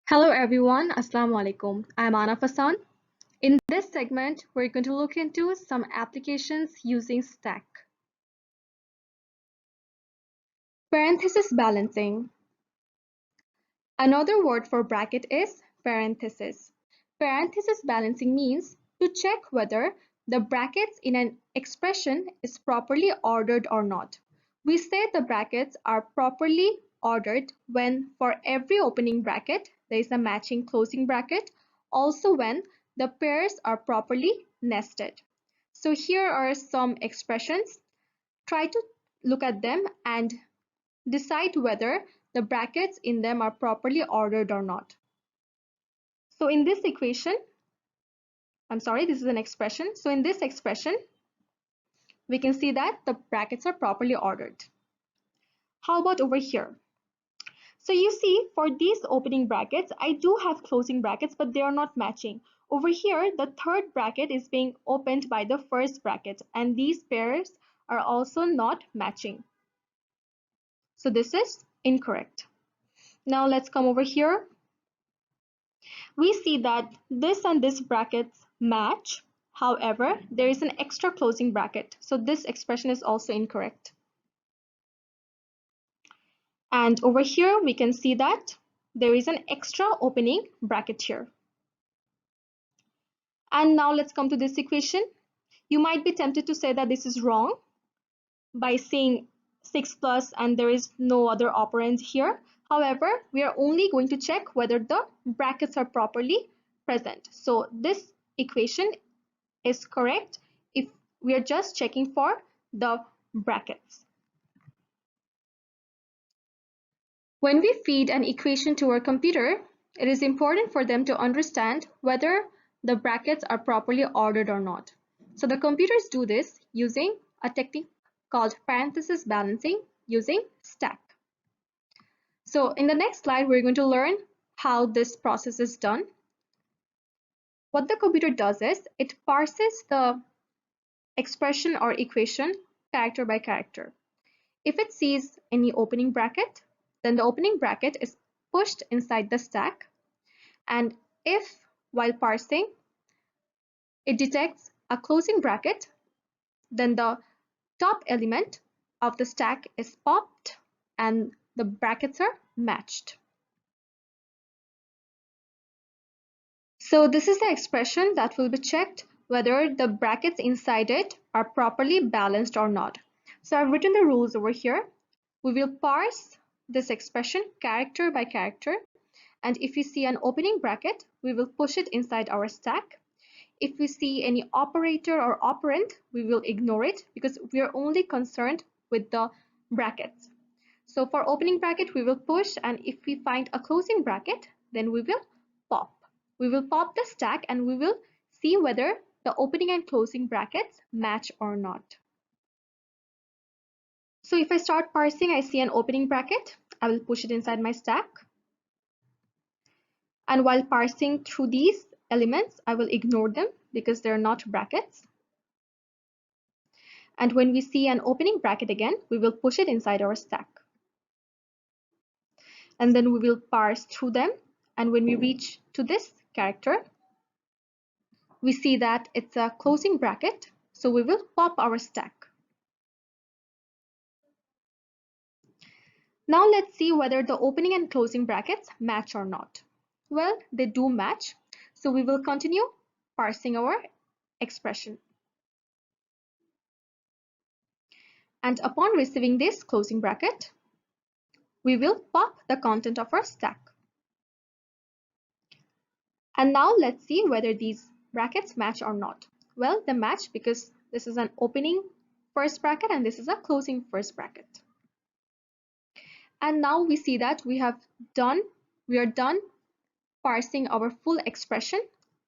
Hello everyone, Assalamu alaikum. I'm Ana Fasan. In this segment, we're going to look into some applications using stack. Parenthesis balancing. Another word for bracket is parenthesis. Parenthesis balancing means to check whether the brackets in an expression is properly ordered or not. We say the brackets are properly ordered when for every opening bracket there is a matching closing bracket, also when the pairs are properly nested. So here are some expressions. Try to look at them and decide whether the brackets in them are properly ordered or not. So in this equation, this is an expression. So in this expression, we can see that the brackets are properly ordered. How about over here? So you see, for these opening brackets, I do have closing brackets, but they are not matching. Over here, the third bracket is being opened by the first bracket, and these pairs are also not matching. So this is incorrect. Now let's come over here. We see that this and this brackets match. However, there is an extra closing bracket. So this expression is also incorrect. And over here, we can see that there is an extra opening bracket here. And now let's come to this equation. You might be tempted to say that this is wrong by saying 6 plus and there is no other operand here. However, we are only going to check whether the brackets are properly present. So this equation is correct if we are just checking for the brackets. When we feed an equation to our computer, it is important for them to understand whether the brackets are properly ordered or not. So the computers do this using a technique called parenthesis balancing using stack. So in the next slide, we're going to learn how this process is done. What the computer does is it parses the expression or equation character by character. If it sees any opening bracket, then the opening bracket is pushed inside the stack. And if, while parsing, it detects a closing bracket, then the top element of the stack is popped and the brackets are matched. So this is the expression that will be checked whether the brackets inside it are properly balanced or not. So I've written the rules over here. We will parse this expression character by character, and if we see an opening bracket, we will push it inside our stack. If we see any operator or operand, we will ignore it because we are only concerned with the brackets. So for opening bracket, we will push, and if we find a closing bracket, then we will pop. We will pop the stack and we will see whether the opening and closing brackets match or not. So if I start parsing, I see an opening bracket. I will push it inside my stack. And while parsing through these elements, I will ignore them because they're not brackets. And when we see an opening bracket again, we will push it inside our stack. And then we will parse through them. And when we reach to this character, we see that it's a closing bracket. So we will pop our stack. Now let's see whether the opening and closing brackets match or not. Well, they do match. So we will continue parsing our expression. And upon receiving this closing bracket, we will pop the content of our stack. And now let's see whether these brackets match or not. Well, they match because this is an opening first bracket and this is a closing first bracket. And now we see that we are done parsing our full expression.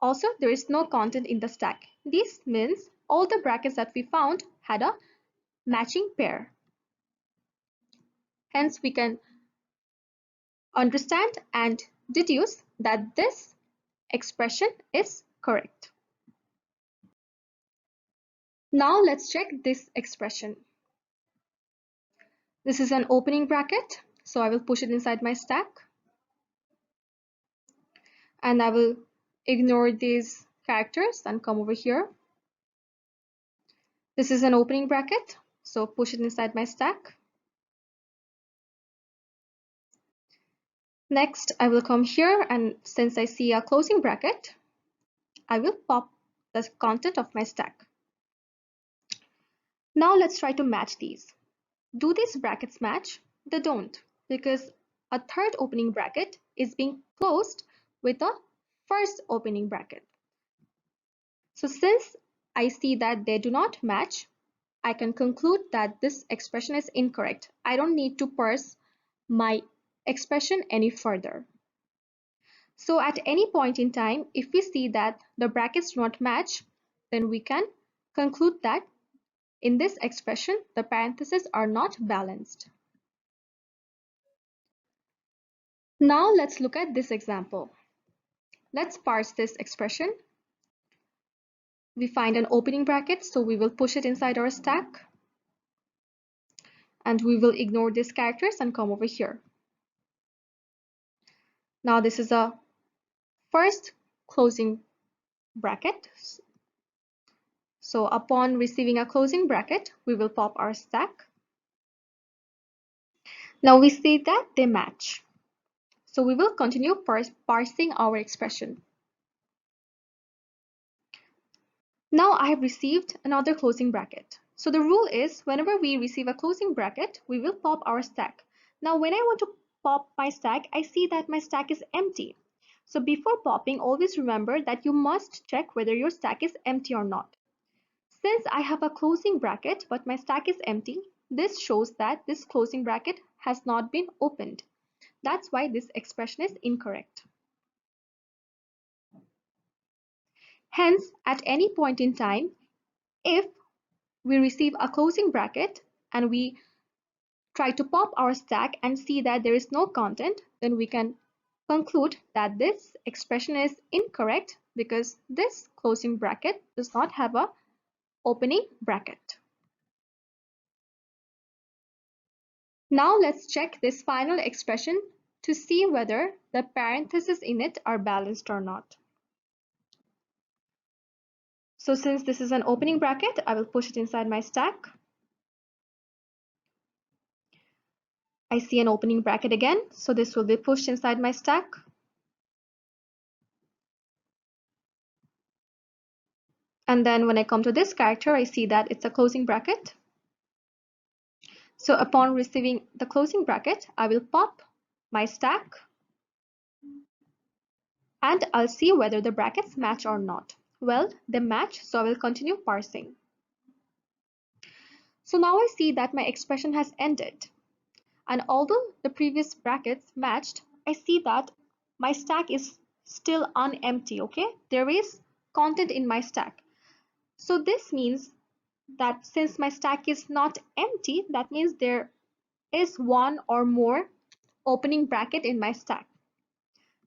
Also, there is no content in the stack. This means all the brackets that we found had a matching pair. Hence, we can understand and deduce that this expression is correct. Now let's check this expression. This is an opening bracket, so I will push it inside my stack. and I will ignore these characters and come over here. This is an opening bracket, so push it inside my stack. Next, I will come here, and since I see a closing bracket, I will pop the content of my stack. Now let's try to match these. Do these brackets match? They don't, because a third opening bracket is being closed with a first opening bracket. So since I see that they do not match, I can conclude that this expression is incorrect. I don't need to parse my expression any further. So at any point in time, if we see that the brackets do not match, then we can conclude that in this expression, the parentheses are not balanced. Now let's look at this example. Let's parse this expression. We find an opening bracket, so we will push it inside our stack. And we will ignore these characters and come over here. Now this is a first closing bracket. So upon receiving a closing bracket, we will pop our stack. Now we see that they match. So we will continue parsing our expression. Now I have received another closing bracket. So the rule is whenever we receive a closing bracket, we will pop our stack. Now when I want to pop my stack, I see that my stack is empty. So before popping, always remember that you must check whether your stack is empty or not. Since I have a closing bracket but my stack is empty, this shows that this closing bracket has not been opened. That's why this expression is incorrect. Hence, at any point in time, if we receive a closing bracket and we try to pop our stack and see that there is no content, then we can conclude that this expression is incorrect because this closing bracket does not have a opening bracket. Now let's check this final expression to see whether the parentheses in it are balanced or not. So since this is an opening bracket, I will push it inside my stack. I see an opening bracket again, so this will be pushed inside my stack. And then when I come to this character, I see that it's a closing bracket. So upon receiving the closing bracket, I will pop my stack and I'll see whether the brackets match or not. Well, they match, so I will continue parsing. So now I see that my expression has ended. And although the previous brackets matched, I see that my stack is still unempty, okay? There is content in my stack. So this means that since my stack is not empty, that means there is one or more opening bracket in my stack.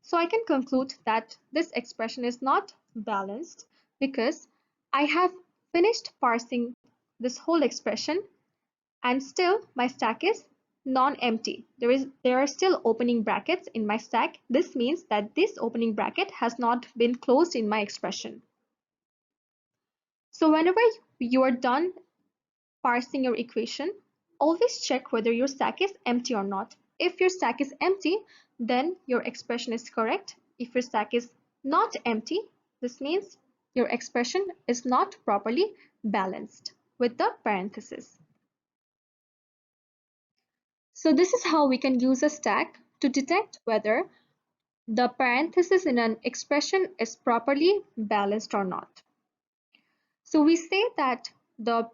So I can conclude that this expression is not balanced because I have finished parsing this whole expression and still my stack is non-empty. There are still opening brackets in my stack. This means that this opening bracket has not been closed in my expression. So whenever you are done parsing your equation, always check whether your stack is empty or not. If your stack is empty, then your expression is correct. If your stack is not empty, this means your expression is not properly balanced with the parenthesis. So this is how we can use a stack to detect whether the parenthesis in an expression is properly balanced or not. So we say that the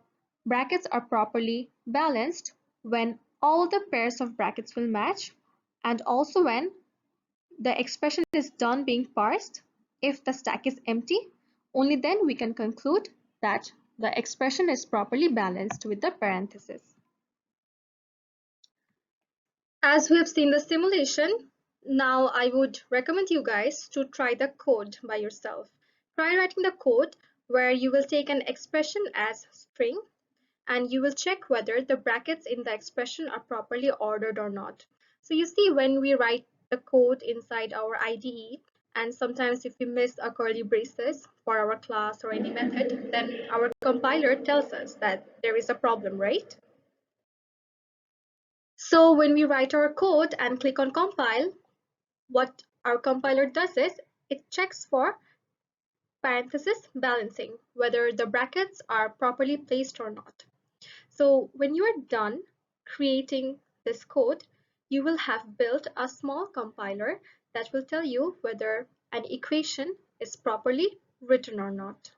brackets are properly balanced when all the pairs of brackets will match and also when the expression is done being parsed. If the stack is empty, only then we can conclude that the expression is properly balanced with the parenthesis. As we have seen the simulation, now I would recommend you guys to try the code by yourself. Try writing the code where you will take an expression as string and you will check whether the brackets in the expression are properly ordered or not. So you see when we write the code inside our IDE And sometimes if we miss a curly braces for our class or any method, then our compiler tells us that there is a problem, right? So when we write our code and click on compile, what our compiler does is it checks for parenthesis balancing, whether the brackets are properly placed or not. So when you are done creating this code, you will have built a small compiler that will tell you whether an equation is properly written or not.